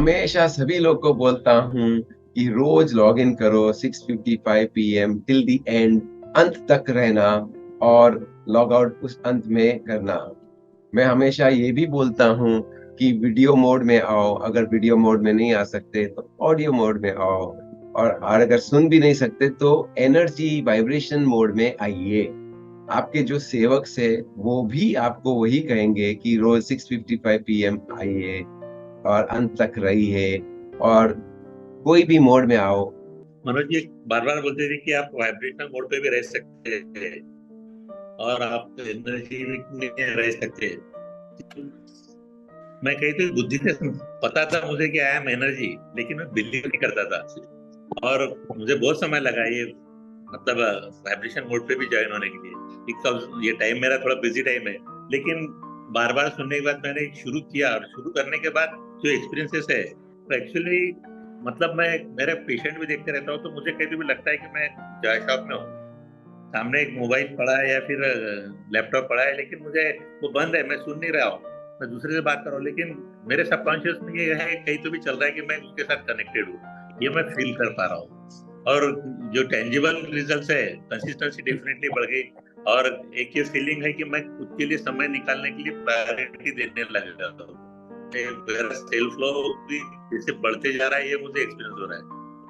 हमेशा सभी लोग को बोलता हूँ कि रोज लॉग इन करो 6:55 पीएम टिल द एंड, अंत तक रहना और लॉग आउट उस अंत में करना। मैं हमेशा ये भी बोलता हूँ कि वीडियो मोड में आओ, अगर वीडियो मोड में नहीं आ सकते तो ऑडियो मोड में आओ, और अगर सुन भी नहीं सकते तो एनर्जी वाइब्रेशन मोड में आइए। आपके जो सेवक से वो भी आपको वही कहेंगे कि रोज 6:55 पीएम आइए और अंत तक रहिए और कोई भी मोड में आओ। मनोज जी बार बार बोलते थे कि आप वाइब्रेशनल मोड पे भी रह सकते हैं और आप एनर्जी में रह सकते हैं। मैं कही तो बुद्धि से पता था मुझे कि आई एम एनर्जी, लेकिन मैं बिलीव नहीं करता था। और मुझे बहुत समय लगा ये मतलब वाइब्रेशन मोड पे भी ज्वाइन होने के लिए। एक तो ये टाइम मेरा थोड़ा बिजी टाइम है, लेकिन बार बार सुनने के बाद मैंने शुरू किया, और शुरू करने के बाद जो एक्सपीरियंसेस है तो एक्चुअली मतलब मैं मेरे पेशेंट भी देखते रहता हूँ, तो मुझे कभी भी लगता है कि मैं चाय शॉप में हूँ, सामने एक मोबाइल पड़ा है या फिर लैपटॉप पड़ा है, लेकिन मुझे वो बंद है, मैं सुन नहीं रहा हूँ, मैं दूसरे से बात कर रहा हूँ, लेकिन मेरे सबकॉन्शियस में ये है कहीं तो भी चल रहा है कि मैं उसके साथ कनेक्टेड हूँ। ये मैं फील कर पा रहा हूँ। और जो टेंजिबल रिजल्ट्स है, कंसिस्टेंसी डेफिनेटली बढ़ गई। और एक ये फीलिंग है कि मैं खुद के लिए समय निकालने के लिए प्रायोरिटी देने लग जाता हूँ। मेरा सेल्फ लव भी जैसे बढ़ते जा रहा है, ये मुझे एक्सपीरियंस हो रहा है।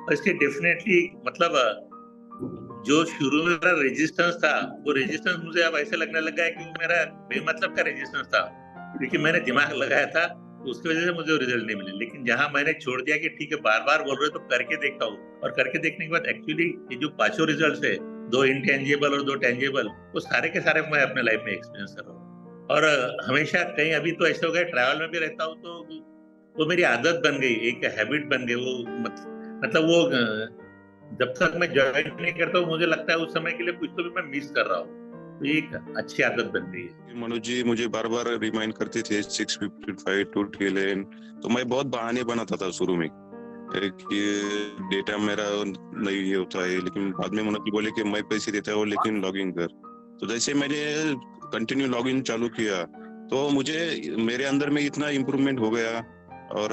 और इसके डेफिनेटली मतलब जो शुरू में मेरा रेजिस्टेंस था, वो रेजिस्टेंस मुझे अब ऐसे लगने लगा है कि वो मेरा बेमतलब का रेजिस्टेंस था, क्योंकि मैंने दिमाग लगाया था, तो उसकी वजह से मुझे रिजल्ट नहीं मिले। लेकिन जहां मैंने छोड़ दिया कि ठीक है बार बार बोल रहे हो तो करके देखता हूँ, और करके देखने के बाद एक्चुअली ये जो पांचों रिजल्ट है, दो इंटेंजिबल और दो टेंजिबल, वो सारे के सारे मैं अपने लाइफ में एक्सपीरियंस कर रहा हूँ। और हमेशा कहीं अभी तो ऐसे हो गया, ट्रैवल में भी रहता हूँ तो वो मेरी आदत बन गई, एक हैबिट बन गई वो। मतलब वो जब तक मैं ज्वाइन नहीं करता हूँ मुझे लगता है उस समय के लिए कुछ तो भी मैं मिस कर रहा हूँ, तो ये एक अच्छी आदत बन गई है। मनोज जी मुझे बार बार रिमाइंड करते थे 6:55 टू टिल एंड, तो मैं बहुत बहाने बनाता था शुरू में कि डेटा मेरा नहीं ये होता है, लेकिन बाद में मनोज जी बोले कि मैं पैसे देता हूँ लेकिन लॉगिन कर। तो जैसे मैंने कंटिन्यू लॉगिन चालू किया तो मुझे मेरे अंदर में इतना इम्प्रूवमेंट हो गया, और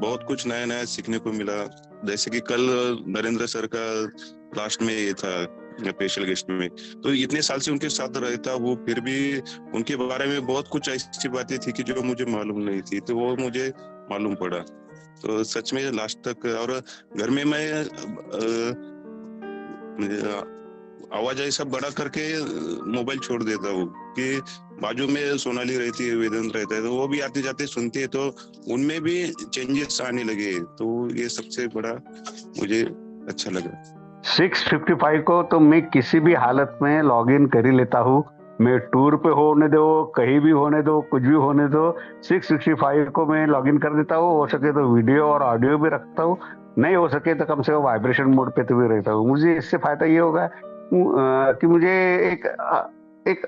बहुत कुछ नया नया सीखने को मिला। जैसे कि कल नरेंद्र सर का लास्ट में ये था स्पेशल गेस्ट में, तो इतने साल से उनके साथ रहता वो, फिर भी उनके बारे में बहुत कुछ ऐसी बातें थी कि जो मुझे मालूम नहीं थी, तो वो मुझे मालूम पड़ा। तो सच में लास्ट तक, और घर में मैं आवाज ऐसा बड़ा करके मोबाइल छोड़ देता हूँ कि बाजू में सोनाली रहती है, वेदांत रहता है, तो वो भी आते जाते सुनते हैं, तो उनमें भी चेंजेस आने लगे। तो ये सबसे बड़ा मुझे अच्छा लगा। 6:55 को तो मैं किसी भी हालत में लॉग इन कर ही लेता हूँ। मैं टूर पे होने दो, कहीं भी होने दो, कुछ भी होने दो, 6:55 को मैं लॉग इन कर देता हूँ। हो सके तो वीडियो और ऑडियो भी रखता हूँ, नहीं हो सके तो कम से कम वाइब्रेशन मोड पे तो भी रहता हूँ। मुझे इससे फायदा ये होगा कि मुझे एक एक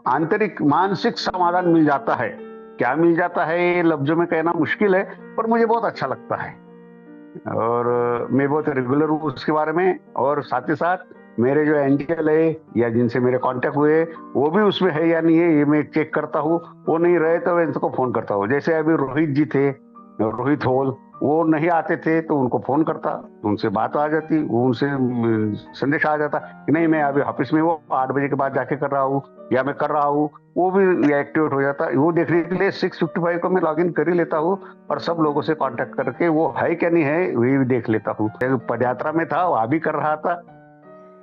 आंतरिक मानसिक समाधान मिल जाता है। क्या मिल जाता है ये लफ्जों में कहना मुश्किल है, पर मुझे बहुत अच्छा लगता है और मैं बहुत रेगुलर हूँ उसके बारे में। और साथ ही साथ मेरे जो एंजल है या जिनसे मेरे कांटेक्ट हुए वो भी उसमें है या नहीं है ये मैं चेक करता हूँ। वो नहीं रहे तो मैं इनको फोन करता हूँ। जैसे अभी रोहित जी थे, रोहित होल, वो नहीं आते थे तो उनको फोन करता, उनसे बात आ जाती, वो उनसे संदेश आ जाता कि नहीं मैं अभी ऑफिस में वो 8 बजे के बाद जाके कर रहा हूँ या मैं कर रहा हूँ, वो भी एक्टिवेट हो जाता। वो देखने के लिए 6:55 को मैं लॉग इन कर ही लेता हूँ और सब लोगों से कांटेक्ट करके वो है क्या नहीं है वही भी देख लेता हूँ। पदयात्रा में था वहां भी कर रहा था,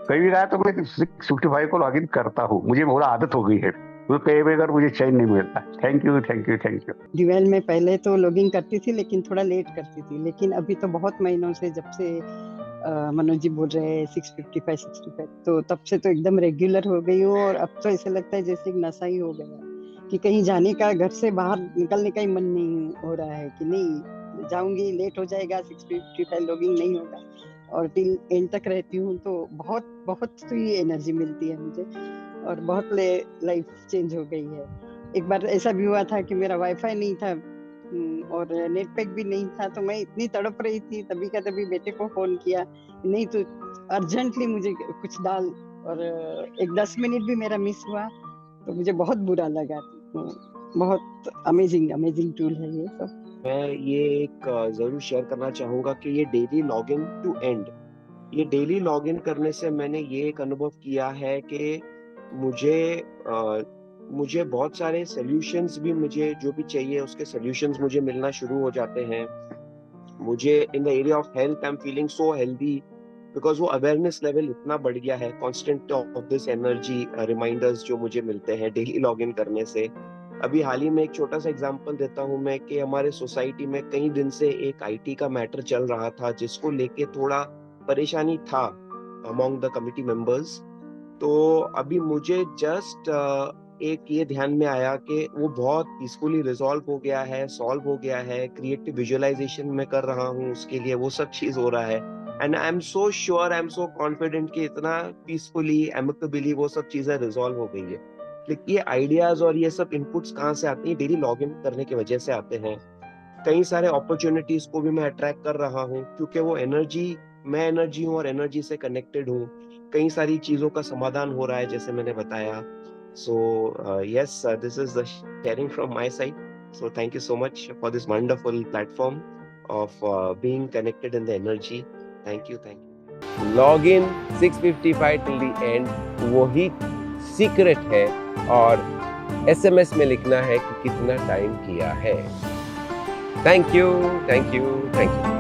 कहीं भी रहा तो मैं 6:55 को लॉग इन करता हूँ। मुझे बहुत आदत हो गई है, तो कई बगैर मुझे चैन नहीं मिलता। Thank you thank you thank you. डिवेल में पहले तो लॉगिंग करती थी लेकिन थोड़ा लेट करती थी, लेकिन अभी तो बहुत महीनों से जब से मनोज जी बोल रहे हैं 6:55 तो तब से तो एकदम रेगुलर हो गई हूँ। और अब तो ऐसे लगता है जैसे एक नशा ही हो गया कि कहीं जाने का, घर से बाहर निकलने का ही मन नहीं हो रहा है कि नहीं जाऊंगी, लेट हो जाएगा, 6:55 लॉगिंग नहीं होगा। और टिल एंड तक रहती हूँ तो बहुत बहुत तो ये एनर्जी मिलती है मुझे और बहुत लाइफ चेंज हो गई है। एक बार ऐसा भी हुआ था कि मेरा वाईफाई नहीं था और नेट पैक भी नहीं था, तो मैं इतनी तड़प रही थी, तभी का तभी बेटे को फोन किया, नहीं तो अर्जेंटली मुझे कुछ डाल। और एक 10 मिनट भी मेरा मिस हुआ तो मुझे बहुत बुरा लगा। तो बहुत अमेजिंग अमेजिंग टूल है ये सब। मैं ये एक जरूर शेयर करना चाहूंगा कि ये डेली लॉगिन टू एंड, ये डेली लॉगिन करने से मैंने ये एक अनुभव किया है कि मुझे मुझे बहुत सारे सॉल्यूशंस भी, मुझे जो भी चाहिए उसके सॉल्यूशंस मुझे मिलना शुरू हो जाते हैं। मुझे in the area of health I am feeling so healthy, because वो अवेयरनेस लेवल इतना बढ़ गया है, constant of this energy reminders जो मुझे मिलते हैं डेली लॉगिन करने से। अभी हाल ही में एक छोटा सा एग्जांपल देता हूं मैं कि हमारे सोसाइटी में कई दिन से एक आईटी का मैटर चल रहा था जिसको लेके थोड़ा परेशानी था अमॉन्ग द कमिटी मेंबर्स। तो अभी मुझे जस्ट एक ये ध्यान में आया कि वो बहुत पीसफुली रिजॉल्व हो गया है, सॉल्व हो गया है, क्रिएटिव विजुअलाइजेशन में कर रहा हूँ उसके लिए, वो सब चीज हो रहा है। And I am so sure, I am so confident कि इतना पीसफुली एमिकेबली वो सब चीजें रिजॉल्व हो गई है। लेकिन ये आइडियाज और ये सब इनपुट्स कहाँ से आते हैं? डेली लॉग इन करने की वजह से आते हैं। कई सारे अपॉर्चुनिटीज को भी मैं अट्रैक्ट कर रहा हूँ क्योंकि वो एनर्जी, मैं एनर्जी हूँ और एनर्जी से कनेक्टेड हूँ। कई सारी चीजों का समाधान हो रहा है जैसे मैंने बताया। So yes, this is the sharing from my side. So thank you so much for this wonderful platform of being connected in the energy. Thank you, thank you. Log in 655 till the end, वही secret है। और SMS में लिखना है कि कितना time किया है। Thank you, thank you, thank you.